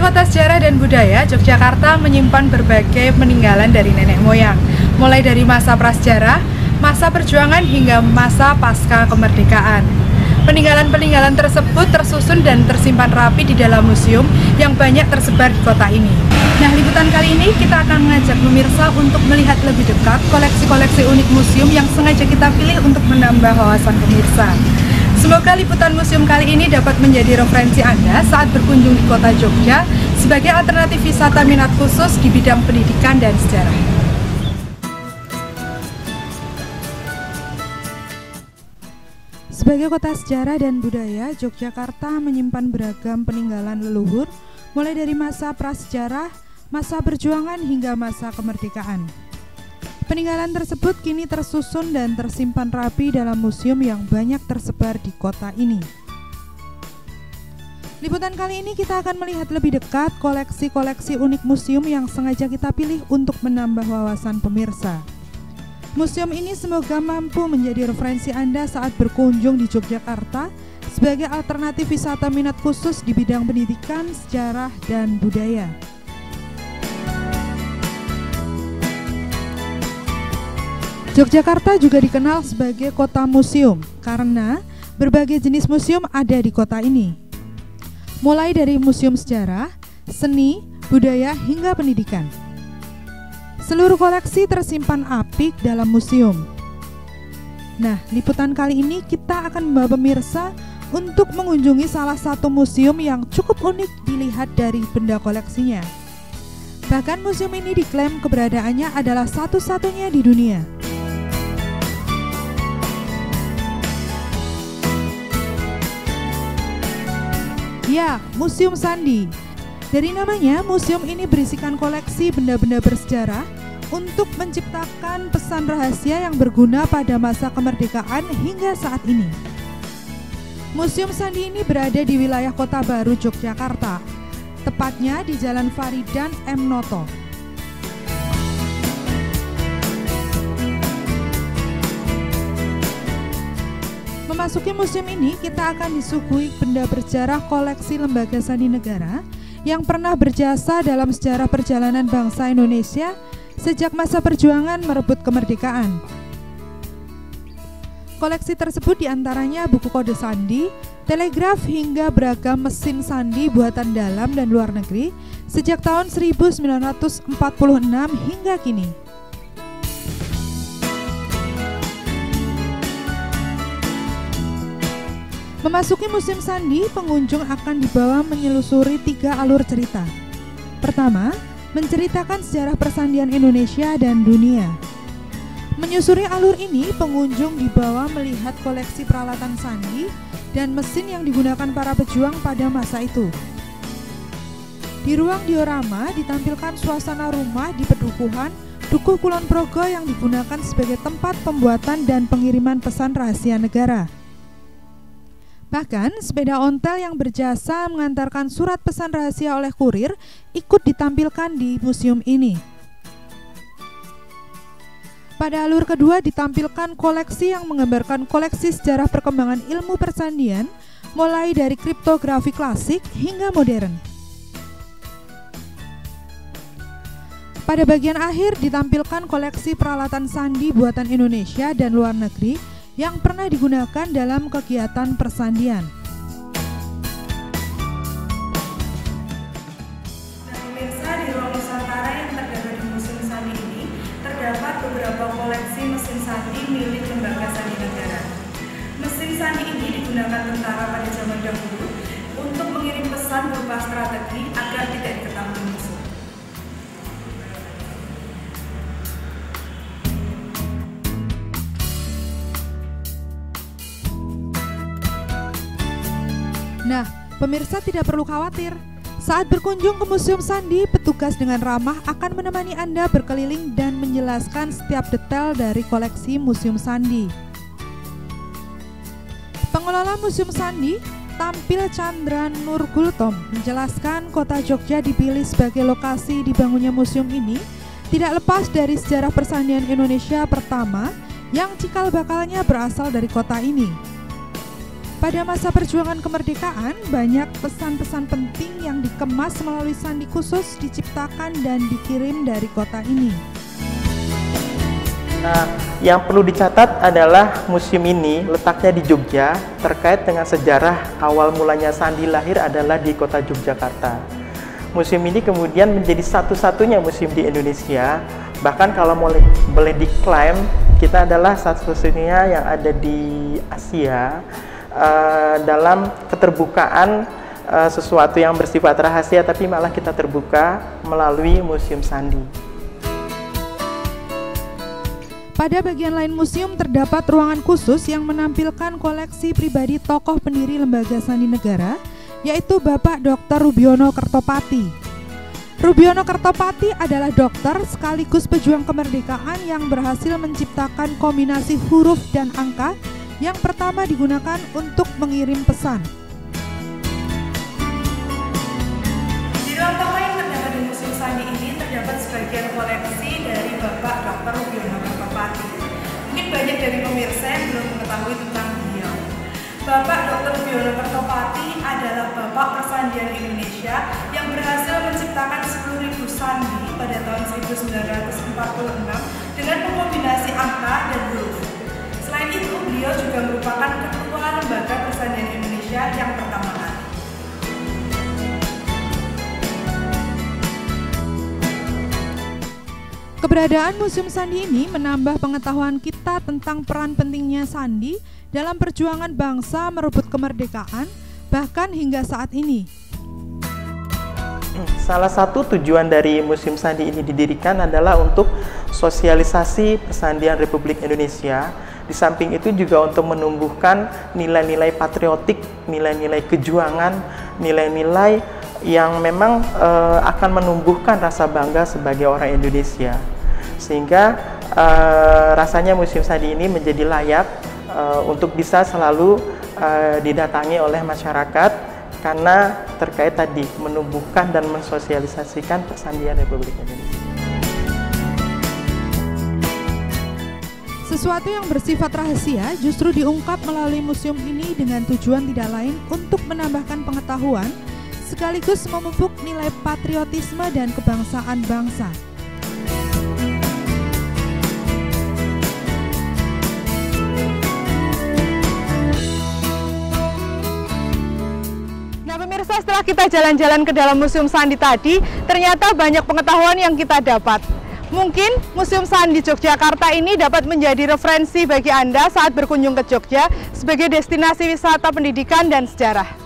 Kota Sejarah dan Budaya, Yogyakarta menyimpan berbagai peninggalan dari nenek moyang, mulai dari masa prasejarah, masa perjuangan hingga masa pasca kemerdekaan. Peninggalan-peninggalan tersebut tersusun dan tersimpan rapi di dalam museum yang banyak tersebar di kota ini. Nah, liputan kali ini kita akan mengajak pemirsa untuk melihat lebih dekat koleksi-koleksi unik museum yang sengaja kita pilih untuk menambah wawasan pemirsa. Semoga liputan museum kali ini dapat menjadi referensi Anda saat berkunjung di kota Jogja sebagai alternatif wisata minat khusus di bidang pendidikan dan sejarah. Sebagai kota sejarah dan budaya, Yogyakarta menyimpan beragam peninggalan leluhur, mulai dari masa prasejarah, masa perjuangan hingga masa kemerdekaan. Peninggalan tersebut kini tersusun dan tersimpan rapi dalam museum yang banyak tersebar di kota ini. Liputan kali ini kita akan melihat lebih dekat koleksi-koleksi unik museum yang sengaja kita pilih untuk menambah wawasan pemirsa. Museum ini semoga mampu menjadi referensi Anda saat berkunjung di Yogyakarta sebagai alternatif wisata minat khusus di bidang pendidikan, sejarah, dan budaya. Yogyakarta juga dikenal sebagai kota museum karena berbagai jenis museum ada di kota ini. Mulai dari museum sejarah, seni, budaya, hingga pendidikan. Seluruh koleksi tersimpan apik dalam museum. Nah, liputan kali ini kita akan membawa pemirsa untuk mengunjungi salah satu museum yang cukup unik dilihat dari benda koleksinya. Bahkan museum ini diklaim keberadaannya adalah satu-satunya di dunia. Ya, Museum Sandi. Dari namanya, museum ini berisikan koleksi benda-benda bersejarah untuk menciptakan pesan rahasia yang berguna pada masa kemerdekaan hingga saat ini. Museum Sandi ini berada di wilayah Kota Baru, Yogyakarta, tepatnya di Jalan Faridan M. Noto. Memasuki museum ini, kita akan disuguhi benda bersejarah koleksi lembaga sandi negara yang pernah berjasa dalam sejarah perjalanan bangsa Indonesia sejak masa perjuangan merebut kemerdekaan. Koleksi tersebut diantaranya buku kode sandi, telegraf, hingga beragam mesin sandi buatan dalam dan luar negeri sejak tahun 1946 hingga kini. Memasuki Museum Sandi, pengunjung akan dibawa menyelusuri 3 alur cerita. Pertama, menceritakan sejarah persandian Indonesia dan dunia. Menyusuri alur ini, pengunjung dibawa melihat koleksi peralatan sandi dan mesin yang digunakan para pejuang pada masa itu. Di ruang diorama ditampilkan suasana rumah di pedukuhan Dukuh Kulon Progo yang digunakan sebagai tempat pembuatan dan pengiriman pesan rahasia negara. Bahkan, sepeda ontel yang berjasa mengantarkan surat pesan rahasia oleh kurir ikut ditampilkan di museum ini. Pada alur kedua ditampilkan koleksi yang menggambarkan koleksi sejarah perkembangan ilmu persandian, mulai dari kriptografi klasik hingga modern. Pada bagian akhir ditampilkan koleksi peralatan sandi buatan Indonesia dan luar negeri yang pernah digunakan dalam kegiatan persandian. Nah, pemirsa, di ruang Nusantara yang terdapat di Museum Sandi ini terdapat beberapa koleksi mesin sandi milik lembaga sandi negara. Mesin sandi ini digunakan tentara pada zaman dahulu untuk mengirim pesan berupa strategi agar tidak diketahui musuh. Nah, pemirsa tidak perlu khawatir. Saat berkunjung ke Museum Sandi, petugas dengan ramah akan menemani Anda berkeliling dan menjelaskan setiap detail dari koleksi Museum Sandi. Pengelola Museum Sandi, Tampil Chandra Nurgultom, menjelaskan kota Jogja dipilih sebagai lokasi dibangunnya museum ini tidak lepas dari sejarah persandian Indonesia pertama yang cikal bakalnya berasal dari kota ini. Pada masa perjuangan kemerdekaan, banyak pesan-pesan penting yang dikemas melalui sandi khusus diciptakan dan dikirim dari kota ini. Nah, yang perlu dicatat adalah museum ini letaknya di Jogja, terkait dengan sejarah awal mulanya sandi lahir adalah di kota Yogyakarta. Museum ini kemudian menjadi satu-satunya museum di Indonesia, bahkan kalau boleh diklaim, kita adalah satu-satunya yang ada di Asia dalam keterbukaan sesuatu yang bersifat rahasia, tapi malah kita terbuka melalui Museum Sandi. Pada bagian lain museum terdapat ruangan khusus yang menampilkan koleksi pribadi tokoh pendiri Lembaga Sandi Negara, yaitu Bapak Dr. Rubiono Kertopati. Rubiono Kertopati adalah dokter sekaligus pejuang kemerdekaan yang berhasil menciptakan kombinasi huruf dan angka yang pertama digunakan untuk mengirim pesan. Di ruang toko yang terdapat di Museum Sandi ini terdapat sebagian koleksi dari Bapak Dr. Rubiono Kertopati. Mungkin banyak dari pemirsa yang belum mengetahui tentang beliau. Bapak Dr. Rubiono Kertopati adalah Bapak Persandian Indonesia yang berhasil menciptakan 10.000 sandi pada tahun 1946 dengan mengkombinasi angka dan huruf. Selain itu, beliau juga merupakan ketua Lembaga Persandian Indonesia yang pertama kali. Keberadaan Museum Sandi ini menambah pengetahuan kita tentang peran pentingnya sandi dalam perjuangan bangsa merebut kemerdekaan, bahkan hingga saat ini. Salah satu tujuan dari Museum Sandi ini didirikan adalah untuk sosialisasi persandian Republik Indonesia. Di samping itu juga untuk menumbuhkan nilai-nilai patriotik, nilai-nilai kejuangan, nilai-nilai yang memang akan menumbuhkan rasa bangga sebagai orang Indonesia. Sehingga rasanya Museum Sandi ini menjadi layak untuk bisa selalu didatangi oleh masyarakat karena terkait tadi menumbuhkan dan mensosialisasikan persandian Republik Indonesia. Sesuatu yang bersifat rahasia justru diungkap melalui museum ini dengan tujuan tidak lain untuk menambahkan pengetahuan sekaligus memupuk nilai patriotisme dan kebangsaan bangsa. Nah pemirsa, setelah kita jalan-jalan ke dalam Museum Sandi tadi, ternyata banyak pengetahuan yang kita dapat. Mungkin Museum Sandi Yogyakarta ini dapat menjadi referensi bagi Anda saat berkunjung ke Jogja sebagai destinasi wisata pendidikan dan sejarah.